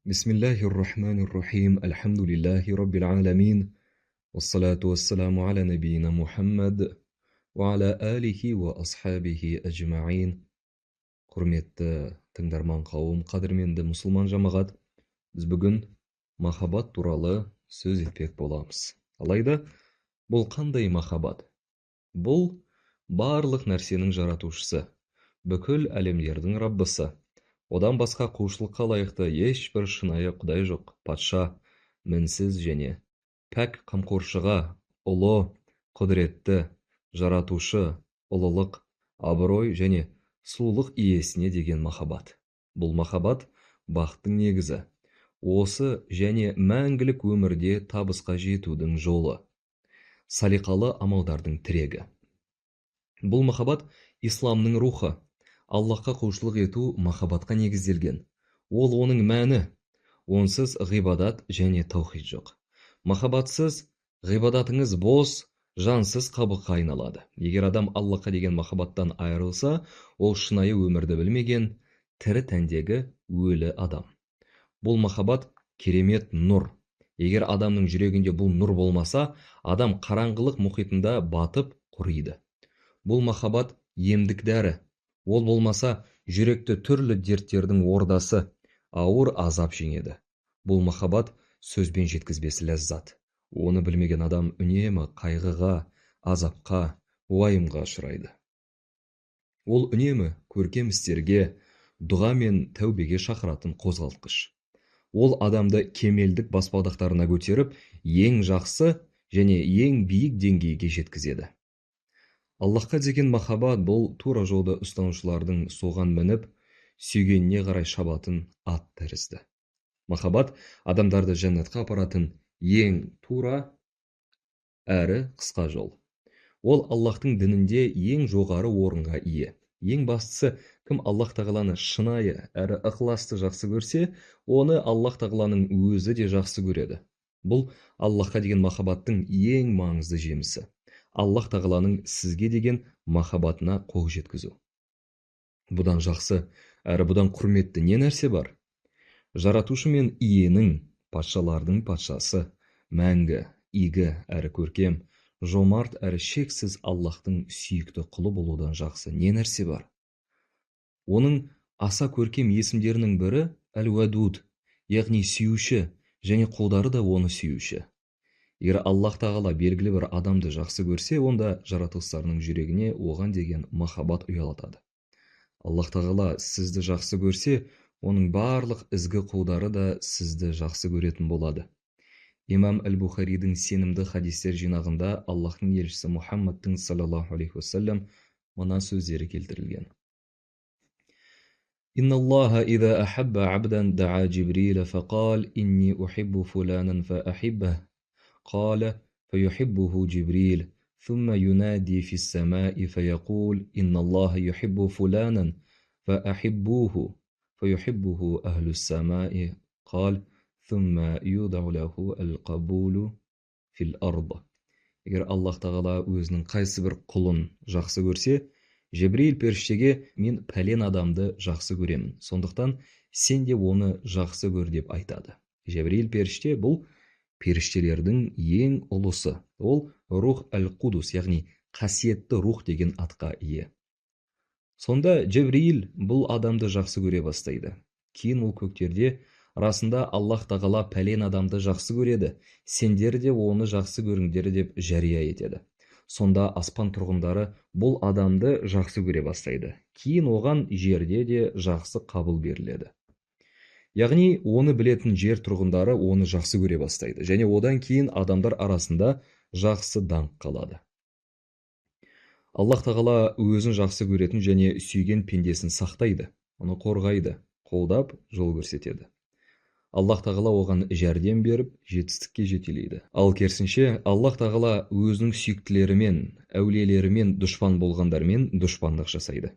Бисмиллахир-рахманир-рахим. Альхамдулиллахи раббил аламин. Вассалату вассаламу аля набийина Мухаммад ва аля алихи ва асхабихи аджмаин. Құрметті тыңдарман қауым, қадірменді мұсылман жамағат, біз бүгін махаббат туралы сөз етпек боламыз. Алайда, бұл қандай махаббат? Бұл барлық нәрсенің жаратушысы, бүкіл әлемдердің Раббысы. Одан басқа құлшылыққа лайықты ешбір шынайы құдай жоқ. Патша, мінсіз және пәк қамқоршыға, ұлы, құдіретті, жаратушы, ұлылық, абырой және сұлулық иесіне деген махаббат. Бұл махаббат бақыттың негізі. Осы және мәңгілік өмірде табысқа жетудің жолы. Салиқалы амалдардың тірегі. Бұл махаббат исламның рухы. Аллахқа құлшылық ету махаббатқа негізделген. Ол оның мәні. Онсыз ғибадат және таухид жоқ. Махаббатсыз ғибадатыңыз бос, жансыз қабыққа айналады. Егер адам Аллахқа деген махаббаттан айырылса, ол шынайы өмірді білмеген, тірі тәндегі өлі адам. Бұл махаббат керемет нұр. Егер адамның жүрегінде бұл нұр болмаса, адам қараңғылық мұхитында батып құриды. Бұл махаббат емдік дәрі. Ол болмаса, жүректі түрлі дерттердің ордасы, ауыр азап жеңеді. Бұл махаббат сөзбен жеткізбес ләззат. Оны білмеген адам үнемі қайғыға, азапқа, уайымға ұшырайды. Ол үнемі көркем істерге, дұға мен тәубеге шақыратын қозғалтқыш. Ол адамды кемелдік баспалдақтарына көтеріп, ең жақсы және ең биік деңгейге жеткізеді. Аллахқа деген махаббат бұл тура жолды ұстанушылардың соған мініп, сүйгеніне қарай шабатын ат тәрізді. Махаббат адамдарды жәннатқа апаратын ең тура әрі қысқа жол. Ол Аллахтың дінінде ең жоғары орынға ие. Ең бастысы, кім Аллах тағаланы шынайы әрі ықыласты жақсы көрсе, оны Аллах тағаланың өзі де жақсы көреді. Бұл Аллахқа деген махаббаттың ең маңызды жемісі. Аллах тағаланың сізге деген махаббатына қол жеткізу. Бұдан жақсы әрі бұдан құрметті не нәрсе бар? Жаратушы мен иенің, патшалардың патшасы, мәңгі, игі әрі көркем, жомарт әрі шексіз Аллахтың сүйікті құлы болудан жақсы не нәрсе бар? Оның аса көркем есімдерінің бірі әл-уәдуд, яғни сүйуші, және құлдары да оны сүйуші. Егер Аллах тағала белгілі бір адамды жақсы көрсе, онда жаратылыстарының жүрегіне оған деген махаббат ұялатады. Аллах тағала сізді жақсы көрсе, оның барлық ізгі құлдары да сізді жақсы көретін болады. Имам әл-Бухаридің сенімді хадистер жинағында Аллахтың елшісі Мұхаммадтың саллаллаху алейхи уассалям мына сөздері келтірілген. إن الله إذا أحب عبدا دعا جبريل فقال إني أحب فلانا فأحبه قال فيحبه جبريل ثم ينادي في السماء فيقول إن الله يحب فلانا فأحبوه فيحبه أهل السماء قال ثم يوضع له القبول في الأرض. Егер Аллах тағала өзінің қайсы бір құлын жақсы көрсе, Жебрейіл періштеге мен пәлен адамды жақсы көремін, сондықтан сен де оны жақсы көр деп айтады. Жебрейіл періште бұл періштелердің ең ұлысы. Ол рух әл-Қудус, яғни қасиетті рух деген атқа ие. Сонда Жебрейіл бұл адамды жақсы көре бастайды. Кейін ол көктерде расында Аллах тағала пәлен адамды жақсы көреді, сендер де оны жақсы көріңдер деп жария етеді. Сонда аспан тұрғындары бұл адамды жақсы көре бастайды. Кейін оған жерде де жақсы қабыл беріледі. Яғни оны білетін жер тұрғындары оны жақсы көре бастайды. Және одан кейін адамдар арасында жақсы даңқ қалады. Аллах тағала өзін жақсы көретін және сүйген пендесін сақтайды, оны қорғайды, қолдап жол көрсетеді. Аллах тағала оған жәрдем беріп, жетістікке жетелейді. Ал керісінше, Аллах тағала өзінің сүйіктілерімен, әулиелерімен дұшпан болғандармен дұшпандық жасайды.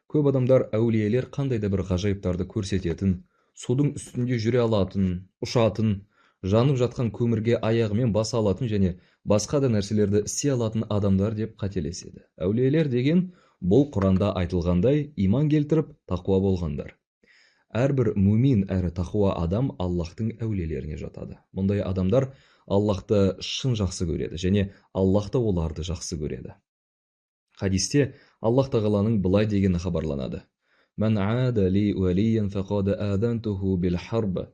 Көп адамдар әулиелер қандай да бір ғажайыптарды көрсететін, судың үстінде жүре алатын, ұшатын, жанып жатқан көмірге аяғымен баса алатын және басқа да нәрселерді істей алатын адамдар деп қателеседі. Әулиелер деген бұл Құранда айтылғандай иман келтіріп, тақуа болғандар. әрбір мумин әрі тақуа адам Аллахтың әулиелеріне жатады. Мұндай адамдар Аллахты шын жақсы көреді және Аллах та оларды жақсы көреді. Хадисте Аллах тағаланың былай дегені хабарланады: "Ман аада ли валиян фақад аазантуху бил харб,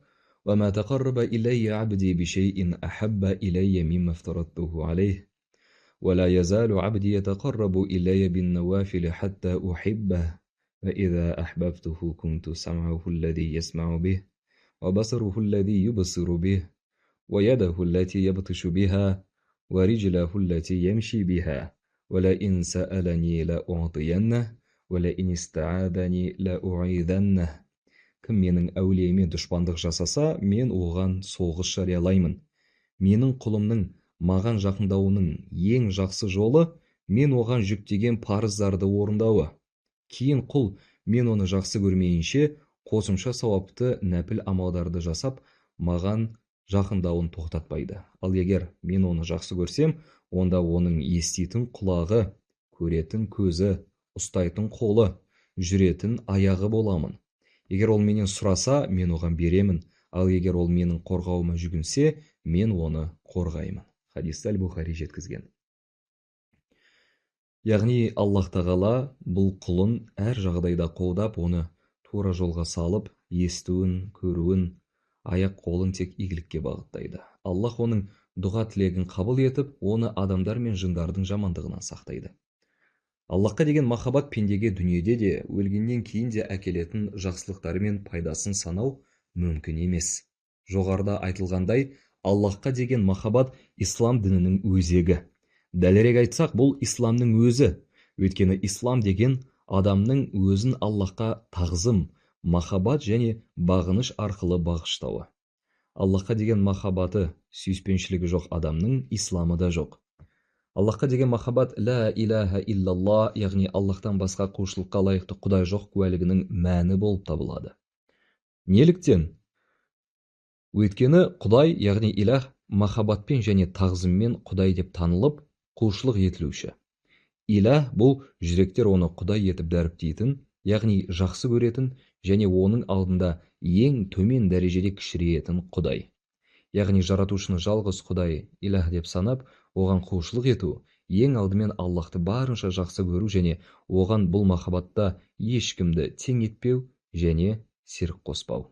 ва ма тақарраба илайя абди бишайин ахабба илайя мимма афтарадтуху алейх, ва ла язалу абди ятақаррабу илайя бин навафили хатта ухиббах, ва иза ахбабтуху кунту сам'аху алладhi ясмa'у бих, ва басаруху алладhi юбсиру бих, ва ядаху аллати ябтишу биха, ва риджлаху аллати ямши биха. ولئن سألني لأعطينه ولئن استعاذني لأعيذنه." Кім менің әулиеме дұшпандық жасаса, мен оған соғыс жариялаймын. Менің құлымның маған жақындауының ең жақсы жолы мен оған жүктеген парыздарды орындауы. Кейін құл мен оны жақсы көрмейінше қосымша сауапты нәпіл амалдарды жасап, маған жақындауын тоқтатпайды. Ал егер мен оны жақсы көрсем, онда оның еститін құлағы, көретін көзі, ұстайтын қолы, жүретін аяғы боламын. Егер ол менен сұраса, мен оған беремін, ал егер ол менің қорғауыма жүгінсе, мен оны қорғаймын. Хадисті Әл-Бухари жеткізген. Яғни Аллах тағала бұл құлын әр жағдайда қолдап, оны тура жолға салып, естуін, көруін, аяқ қолын тек игілікке бағыттайды. Аллах оның дұға тілегін қабыл етіп, оны адамдар мен жындардың жамандығынан сақтайды. Аллахқа деген махаббат пендеге дүниеде де, өлгеннен кейін де әкелетін жақсылықтары мен пайдасын санау мүмкін емес. Жоғарыда айтылғандай, Аллахқа деген махаббат ислам дінінің өзегі. Дәлірек айтсақ, бұл исламның өзі. Өйткені ислам деген адамның өзін Аллахқа тағзым, махаббат және бағыныш арқылы бағыштауы. Аллахқа деген махаббаты, сүйіспеншілігі жоқ адамның исламы да жоқ. Аллахқа деген махаббат ла илаха иллалла, яғни Аллахтан басқа құлшылыққа лайықты құдай жоқ куәлігінің мәні болып табылады. Неліктен? Өйткені құдай, яғни илах, махаббатпен және тағзыммен құдай деп танылып, құлшылық етілуші. Илах бұл жүректер оны құдай етіп дәріптейтін, яғни жақсы көретін және оның алдында ең төмен дәрежеде кішірейтін құдай. Яғни жаратушыны жалғыз құдай илах деп санап, оған құлшылық ету, ең алдымен Аллахты барынша жақсы көру және оған бұл махаббатта ешкімді тең етпеу және серік қоспау.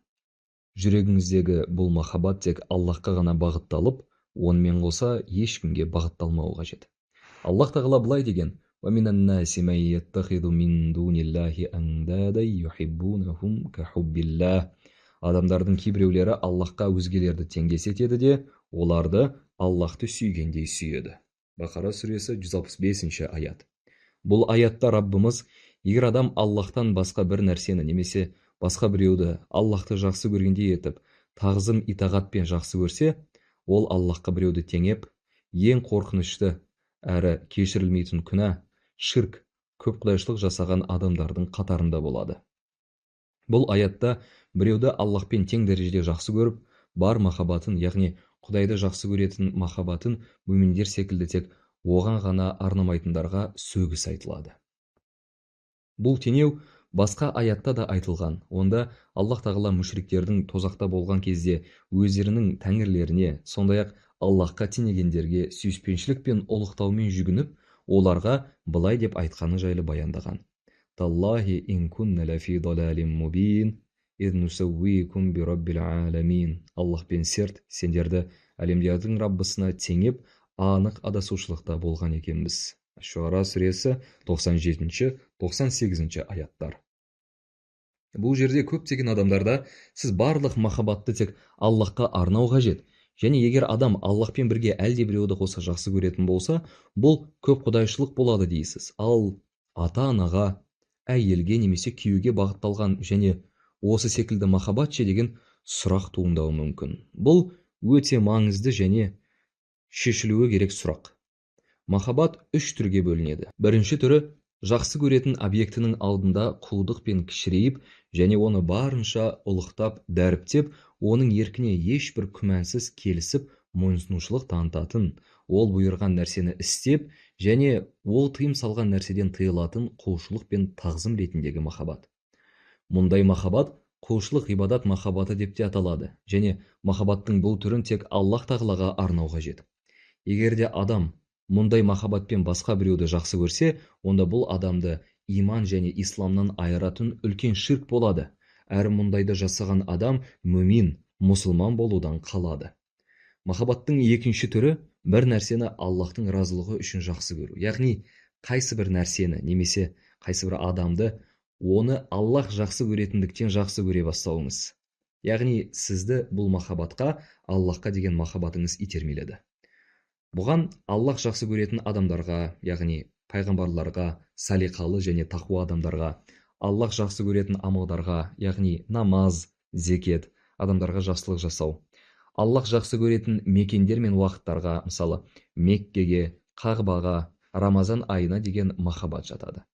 Жүрегіңіздегі бұл махаббат тек Аллахқа ғана бағытталып, онымен қоса ешкімге бағытталмауы қажет. Аллах тағала былай деген: وَمِنَ النَّاسِ مَن يَتَّخِذُ مِن دُونِ اللَّهِ أَندَادًا يُحِبُّونَهُمْ كَحُبِّ اللَّهِ. Адамдардың кейбіреулері Аллахқа өзгелерді теңдес етеді де, оларды Аллахты сүйгендей сүйеді. Бақара сүресі 165 аят. Бұл аятта Раббымыз, егер адам Аллахтан басқа бір нәрсені немесе басқа біреуді Аллахты жақсы көргендей етіп, тағзым итағатпен жақсы көрсе, ол Аллахқа біреуді теңеп, ең қорқынышты әрі кешірілмейтін күнә, ширк, көп құдайшылық жасаған адамдардың қатарында болады. Бұл аятта біреуді Аллахпен тең дәрежеде жақсы көріп, бар махаббатын, яғни құдайды жақсы көретін махаббатын мүминдер секілді тек оған ғана арнамайтындарға сөгіс айтылады. Бұл теңеу басқа аятта да айтылған. Онда Аллах тағала мүшриктердің тозақта болған кезде өздерінің тәңірлеріне, сондай-ақ Аллахқа теңегендерге сүйіспеншілік пен ұлықтаумен жүгініп, оларға былай деп айтқаны жайлы баяндаған: «Таллахи ин кунна лафи далалин мубин, إذ نسويكم برب العالمين». Аллахпен серт, сендерді әлемдердің Раббысына теңеп, анық адасушылықта болған екенбіз. Шуара сүресі 97-98 аяттар. Бұл жерде көптеген адамдарда сіз барлық махаббатты тек Аллахқа арнау қажет. Және егер адам Аллахпен бірге әлде біреуді қоса жақсы көретін болса, бұл көп құдайшылық болады дейсіз. Ал ата-анаға, әйелге немесе күйеуге бағытталған және осы секілді махаббат ше деген сұрақ туындауы мүмкін. Бұл өте маңызды және шешілуі керек сұрақ. Махаббат үш түрге бөлінеді. Бірінші түрі жақсы көретін объектінің алдында құлдық пен кішірейіп және оны барынша ұлықтап, дәріптеп, оның еркіне ешбір күмәнсіз келісіп, мойынсұнушылық танытатын, ол бұйырған нәрсені істеп және ол тыйым салған нәрседен тыйылатын құлшылық пен тағзым ретіндегі махаббат. Мұндай махаббат Құлшылық ғибадат махаббаты деп те аталады, және махаббаттың бұл түрін тек Аллах тағалаға арнау қажет. Егер де адам мұндай махаббатпен басқа біреуді жақсы көрсе, онда бұл адамды иман және исламнан айыратын үлкен ширк болады, әрі мұндайды жасаған адам мүмин, мұсылман болудан қалады. Махаббаттың екінші түрі бір нәрсені Аллахтың разылығы үшін жақсы көру. Яғни қайсы бір нәрсені немесе қайсы бір адамды оны Аллах жақсы көретіндіктен жақсы көре бастауыңыз. Яғни сізді бұл махаббатқа, Аллахқа деген махаббатыңыз итермеледі. Бұған Аллах жақсы көретін адамдарға, яғни пайғамбарларға, салиқалы және тақуа адамдарға, Аллах жақсы көретін амалдарға, яғни намаз, зекет, адамдарға жақсылық жасау. Аллах жақсы көретін мекендер мен уақыттарға, мысалы, Меккеге, Қағбаға, Рамазан айына деген махаббат жатады.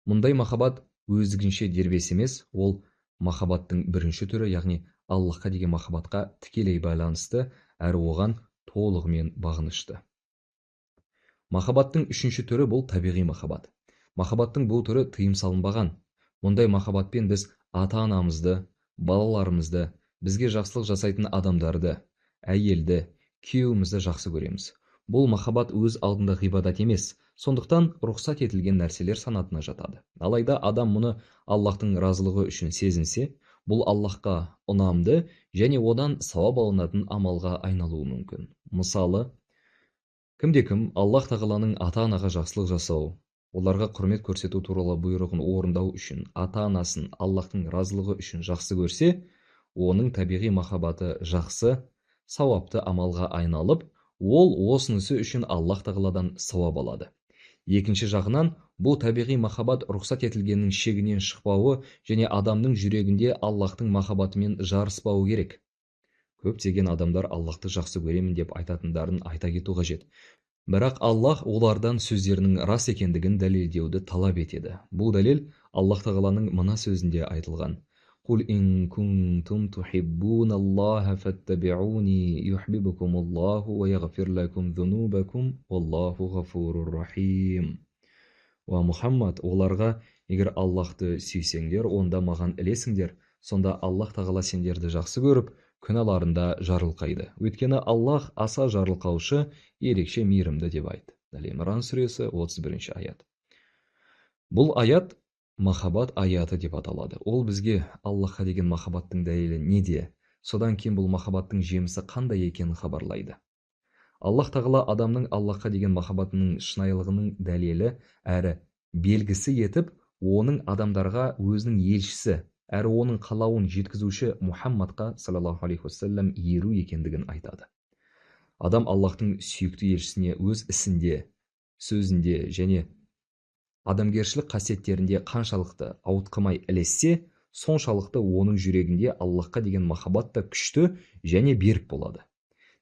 Мұндай махаббат өздігінше дербес емес, ол махаббаттың бірінші түрі, яғни Аллахқа деген махаббатқа тікелей байланысты, әрі оған толығымен бағынышты. Махаббаттың үшінші түрі бұл табиғи махаббат. Махаббаттың бұл түрі тыйым салынбаған. Мұндай махаббатпен біз ата-анамызды, балаларымызды, бізге жақсылық жасайтын адамдарды, әйелді, күйеуімізді жақсы көреміз. Бұл махаббат өз алдында ғибадат емес, сондықтан рұқсат етілген нәрселер санатына жатады. Алайда адам мұны Аллахтың разылығы үшін сезінсе, бұл Аллахқа ұнамды және одан сауап алынатын амалға айналуы мүмкін. Мысалы, кімде-кім Аллах тағаланың ата-анаға жақсылық жасау, оларға құрмет көрсету туралы бұйрығын орындау үшін, ата-анасын Аллахтың разылығы үшін жақсы көрсе, оның табиғи махаббаты жақсы, сауапты амалға айналып, ол осынысы үшін Аллах тағаладан сауап алады. Екінші жағынан, бұл табиғи махаббат рұқсат етілгеннің шегінен шықпауы және адамның жүрегінде Аллахтың махаббатымен жарыспауы керек. Көптеген адамдар Аллахты жақсы көремін деп айтатындарын айта кету қажет. Бірақ Аллах олардан сөздерінің рас екендігін дәлелдеуді талап етеді. Бұл дәлел Аллах тағаланың мына сөзінде айтылған: «Құл ин кунтум тухиббуналлаха фаттабиуни юхбибукумуллаху ва яғфир лакум зунубакум валлаху ғафурур рахим». Уа Мұхаммад, оларға: егер Аллахты сүйсеңдер, онда маған ілесіңдер, сонда Аллах тағала сендерді жақсы көріп, күнәларында жарылқайды. Өйткені Аллах аса жарылқаушы, ерекше мейірімді деп айтты. Әл-Имран сүресі 31 аят. Бұл аят махаббат аяты деп аталады. Ол бізге Аллахқа деген махаббаттың дәлелі неде, содан кейін бұл махаббаттың жемісі қандай екенін хабарлайды. Аллах тағала адамның Аллахқа деген махаббатының шынайылығының дәлелі әрі белгісі етіп, оның адамдарға өзінің елшісі, әрі оның қалауын жеткізуші Мұхаммадқа саллаллаху алейхи уассалам еру екендігін айтады. Адам Аллахтың сүйікті елшісіне өз ісінде, сөзінде және адамгершілік қасиеттерінде қаншалықты ауытқымай ілессе, соншалықты оның жүрегінде Аллахқа деген махаббат та күшті және берік болады.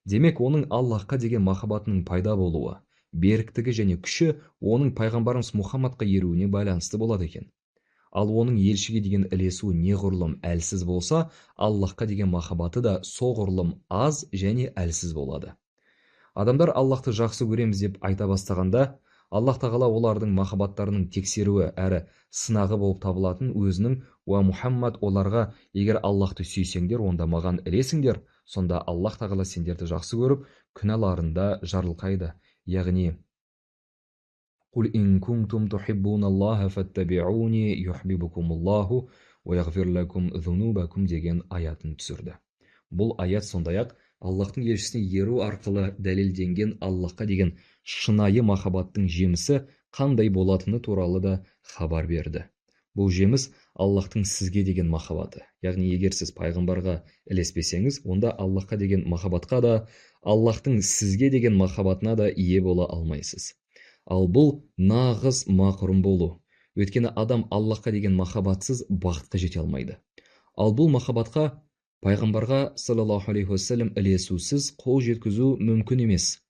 Демек, оның Аллахқа деген махаббатының пайда болуы, беріктігі және күші оның пайғамбарымыз Мұхаммадқа еруіне байланысты болады екен. Ал оның елшіге деген ілесуі неғұрлым әлсіз болса, Аллахқа деген махаббаты да соғұрлым аз және әлсіз болады. Адамдар Аллахты жақсы көреміз деп айта бастағанда, Аллах тағала олардың махаббаттарының тексеруі әрі сынағы болып табылатын өзінің: «Уа Мұхаммад, оларға: егер Аллахты сүйсеңдер, онда маған ілесіңдер, сонда Аллах тағала сендерді жақсы көріп, күнәларында жарылқайды». Яғни «Құл ин кунтум тухиббуналлаха фаттабиуни юхбибукумуллаху ва яғфир лакум зунубакум» деген аятын түсірді. Бұл аят сондай-ақ Аллахтың елшісіне еру арқылы дәлелденген Аллахқа деген шынайы махаббаттың жемісі қандай болатыны туралы да хабар берді. Бұл жеміс Аллахтың сізге деген махаббаты. Яғни егер сіз пайғамбарға ілеспесеңіз, онда Аллахқа деген махаббатқа да, Аллахтың сізге деген махаббатына да ие бола алмайсыз. Ал бұл нағыз мақұрым болу. Өйткені адам Аллахқа деген махаббатсыз бақытқа жете алмайды. Ал бұл махаббатқа пайғамбарға саллаллаху алейхи уассалам ілесусіз қол жеткізу мүмкін емес.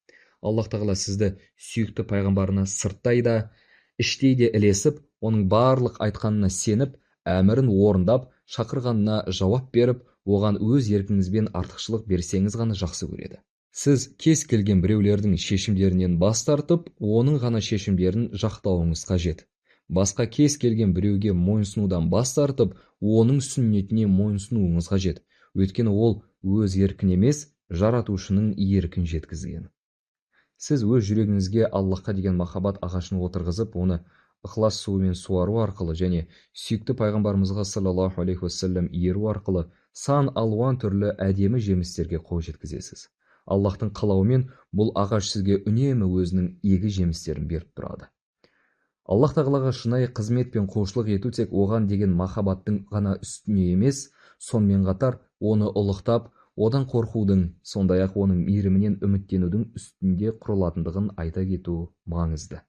Аллах тағала сізді сүйікті пайғамбарына сырттай да, іштей де ілесіп, оның барлық айтқанына сеніп, әмірін орындап, шақырғанына жауап беріп, оған өз еркіңізбен артықшылық берсеңіз ғана жақсы көреді. Сіз кез келген біреулердің шешімдерінен бас тартып, оның ғана шешімдерін жақтауыңыз қажет. басқа кез келген біреуге мойынсынудан бас тартып, оның сүннетіне мойынсынуыңыз қажет. Өйткені ол өз еркін емес, жаратушының еркін жеткізген. Сіз өз жүрегіңізге Аллахқа деген махаббат ағашын отырғызып, оны ықылас суымен суару арқылы және сүйікті пайғамбарымызға саллаллаху алейхи уассалам еру арқылы сан алуан түрлі әдемі жемістерге қол жеткізесіз. Аллахтың қалауымен бұл ағаш сізге үнемі өзінің игі жемістерін беріп тұрады. Аллах тағалаға шынайы қызмет пен құлшылық ету тек оған деген махаббаттың ғана үстіне емес, сонымен қатар оны ұлықтап, одан қорқудың, сондай-ақ оның мейірімінен үміттенудің үстінде құрылатындығын айта кету маңызды.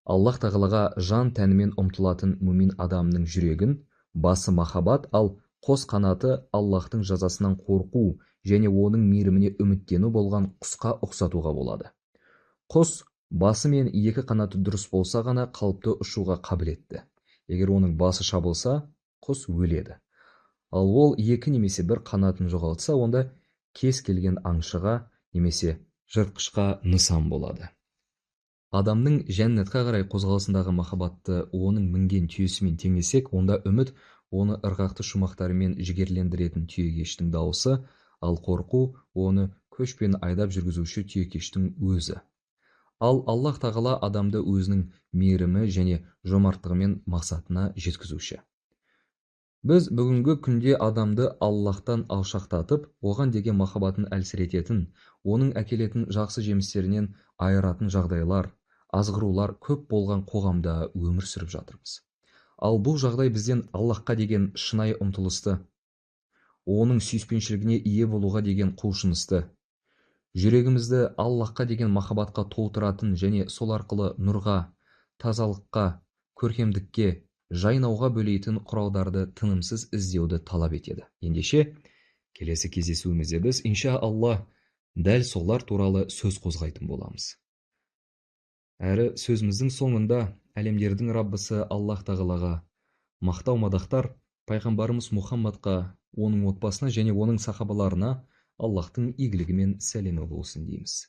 Аллах тағалаға жан тәнімен ұмтылатын мүмин адамның жүрегін басы махаббат, ал қос қанаты Аллахтың жазасынан қорқу және оның мейіріміне үміттену болған құсқа ұқсатуға болады. Құс басы мен екі қанаты дұрыс болса ғана қалыпты ұшуға қабілетті. Егер оның басы шабылса, құс өледі. Ал ол екі немесе бір қанатын жоғалтса, онда кез келген аңшыға немесе жыртқышқа нысан болады. Адамның жәннатқа қарай қозғалысындағы махаббатты оның мінген түйесімен теңесек, онда үміт оны ырғақты шумақтарымен жігерлендіретін түйекештің дауысы, ал қорқу оны көшпен айдап жүргізуші түйекештің өзі. Ал Аллах тағала адамды өзінің мейірімі және жомарттығымен мақсатына жеткізуші. Біз бүгінгі күнде адамды Аллахтан алшақтатып, оған деген махаббатын әлсірететін, оның әкелетін жақсы жемістерінен айыратын жағдайлар, азғырулар көп болған қоғамда өмір сүріп жатырмыз. Ал бұл жағдай бізден Аллахқа деген шынайы ұмтылысты, оның сүйіспеншілігіне ие болуға деген құлшынысты, жүрегімізді Аллахқа деген махаббатқа толтыратын және сол арқылы нұрға, тазалыққа, көркемдікке, жайнауға бөлейтін құралдарды тынымсыз іздеуді талап етеді. Ендеше, келесі кездесуімізде біз, инша Алла, дәл солар туралы сөз қозғайтын боламыз. Әрі сөзіміздің соңында әлемдердің Раббысы Аллах тағалаға мақтау мадақтар пайғамбарымыз Мұхаммадқа, оның отбасына және оның сахабаларына Аллахтың игілігі мен сәлемі болсын дейміз.